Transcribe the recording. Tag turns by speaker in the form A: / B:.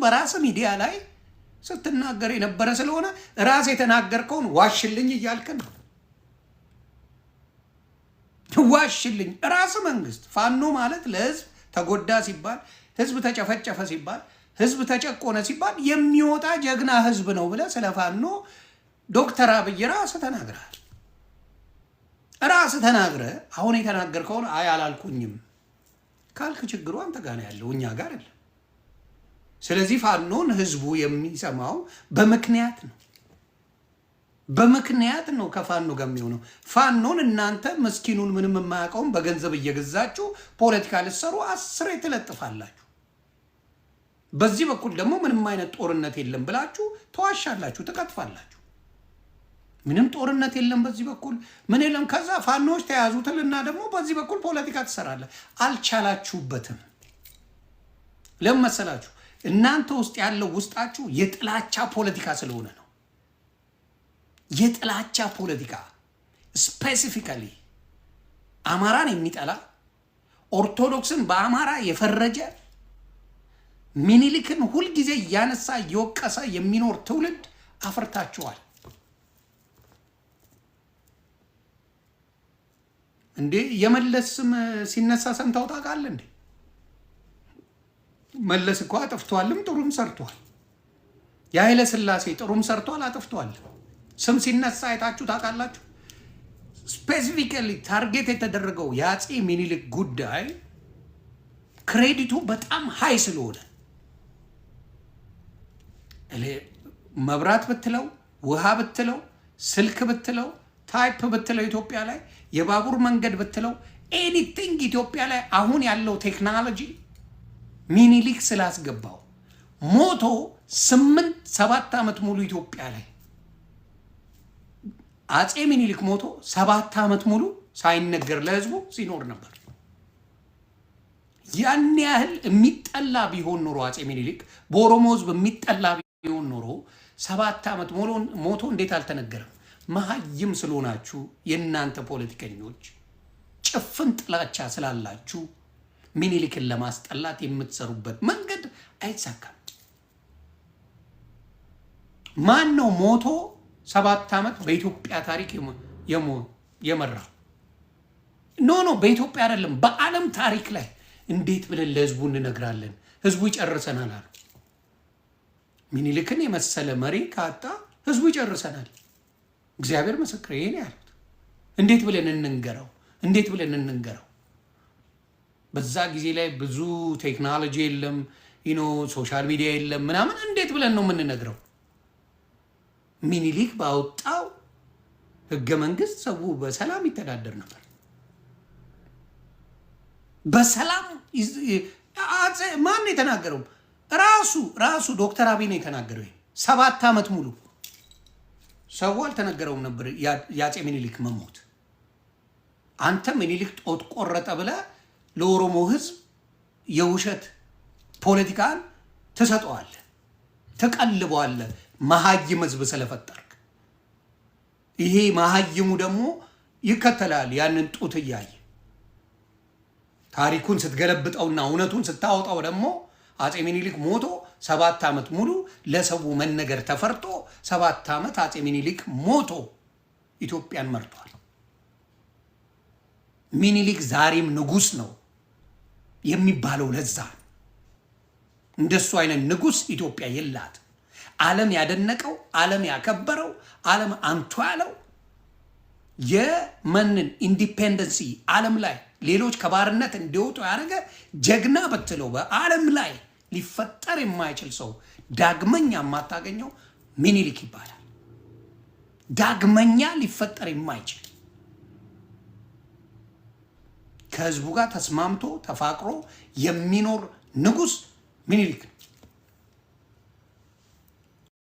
A: በራስ ሚዲያ ላይ ስትናገር የነበረ ስለሆነ ራስ የተናገርከውን ዋሽልኝ እያልክ ነው። ዋሽልኝ ራስ መንግስት ፋኖ ማለት ለህዝብ ተጎዳ ሲባል፣ ህዝብ ተጨፈጨፈ ሲባል፣ ህዝብ ተጨቆነ ሲባል የሚወጣ ጀግና ህዝብ ነው ብለህ ስለ ፋኖ ዶክተር አብይ ራስ ተናግረሃል። ራስ ተናግረ አሁን የተናገርከውን አይ አላልኩኝም ካልክ ችግሩ አንተ ጋር ነው ያለው፣ እኛ ጋር አይደለም። ስለዚህ ፋኖን ህዝቡ የሚሰማው በምክንያት ነው። በምክንያት ነው ከፋኖ ጋር የሚሆነው። ፋኖን እናንተ መስኪኑን ምንም የማያውቀውን በገንዘብ እየገዛችሁ ፖለቲካ ልትሰሩ 10 ትለጥፋላችሁ። በዚህ በኩል ደግሞ ምንም አይነት ጦርነት የለም ብላችሁ ተዋሻላችሁ፣ ትቀጥፋላችሁ። ምንም ጦርነት የለም በዚህ በኩል ምን የለም። ከዛ ፋኖች ተያዙትልና ደግሞ በዚህ በኩል ፖለቲካ ትሰራለ። አልቻላችሁበትም። ለምን መሰላችሁ? እናንተ ውስጥ ያለው ውስጣችሁ የጥላቻ ፖለቲካ ስለሆነ ነው። የጥላቻ ፖለቲካ ስፔሲፊካሊ አማራን የሚጠላ ኦርቶዶክስን በአማራ የፈረጀ ሚኒሊክን ሁልጊዜ እያነሳ እየወቀሰ የሚኖር ትውልድ አፍርታችኋል። እንዴ የመለስ ስም ሲነሳ ሰምተው ታውቃለህ እንዴ? መለስ እኮ አጥፍቷልም ጥሩም ሰርቷል። የኃይለ ሥላሴ ጥሩም ሰርቷል አጥፍቷል። ስም ሲነሳ አይታችሁ ታውቃላችሁ? ስፔሲፊካሊ ታርጌት የተደረገው የአፄ ሚኒሊክ ጉዳይ ክሬዲቱ በጣም ሃይ ስለሆነ መብራት ብትለው፣ ውሃ ብትለው፣ ስልክ ብትለው፣ ታይፕ ብትለው፣ ኢትዮጵያ ላይ የባቡር መንገድ ብትለው፣ ኤኒቲንግ ኢትዮጵያ ላይ አሁን ያለው ቴክኖሎጂ ሚኒሊክ ስላስገባው ሞቶ 8-7 ዓመት ሙሉ ኢትዮጵያ ላይ አፄ ሚኒሊክ ሞቶ 7 ዓመት ሙሉ ሳይነገር ለህዝቡ ሲኖር ነበር። ያን ያህል የሚጠላ ቢሆን ኖሮ አፄ ሚኒሊክ በኦሮሞ ህዝብ የሚጠላ ቢሆን ኖሮ 7 ዓመት ሞቶ እንዴት አልተነገረም? መሀይም ስለሆናችሁ የእናንተ ፖለቲከኞች ጭፍን ጥላቻ ስላላችሁ ሚኒሊክን ለማስጠላት የምትሰሩበት መንገድ አይሳካም። ማን ነው ሞቶ 7 ዓመት በኢትዮጵያ ታሪክ የመራው? ኖ በኢትዮጵያ አይደለም በዓለም ታሪክ ላይ እንዴት ብለን ለህዝቡ እንነግራለን? ህዝቡ ይጨርሰናል አሉ። ሚኒሊክን የመሰለ መሪ ካጣ ህዝቡ ይጨርሰናል። እግዚአብሔር ምስክር ይሄን ያሉት። እንዴት ብለን እንንገረው? እንዴት ብለን እንንገረው? በዛ ጊዜ ላይ ብዙ ቴክኖሎጂ የለም፣ ሶሻል ሚዲያ የለም ምናምን። እንዴት ብለን ነው የምንነግረው? ሚኒሊክ ባወጣው ህገ መንግስት ሰው በሰላም ይተዳደር ነበር። በሰላም ማን የተናገረው? ራሱ ዶክተር አብይ ነው የተናገረው። 7 ዓመት ሙሉ ሰው አልተነገረውም ነበር የአፄ ሚኒሊክ መሞት። አንተ ሚኒሊክ ጦት ቆረጠ ብለህ ለኦሮሞ ህዝብ የውሸት ፖለቲካን ትሰጠዋለህ፣ ትቀልበዋለህ። መሀይም ህዝብ ስለፈጠርክ ይሄ መሀይሙ ደግሞ ይከተላል። ያንን ጡት እያየ ታሪኩን ስትገለብጠውና እውነቱን ስታወጣው ደግሞ አፄ ሚኒሊክ ሞቶ 7 ዓመት ሙሉ ለሰው መነገር ተፈርቶ 7 ዓመት አፄ ሚኒሊክ ሞቶ ኢትዮጵያን መርቷል። ሚኒሊክ ዛሬም ንጉስ ነው የሚባለው ለዛ እንደሱ አይነት ንጉስ ኢትዮጵያ የላት። ዓለም ያደነቀው፣ ዓለም ያከበረው፣ ዓለም አንቱ ያለው የመንን ኢንዲፔንደንሲ ዓለም ላይ ሌሎች ከባርነት እንዲወጡ ያደረገ ጀግና በትለው በዓለም ላይ ሊፈጠር የማይችል ሰው ዳግመኛ የማታገኘው ሚኒሊክ ይባላል። ዳግመኛ ሊፈጠር የማይችል ከህዝቡ ጋር ተስማምቶ ተፋቅሮ የሚኖር ንጉስ ሚኒሊክ ነው።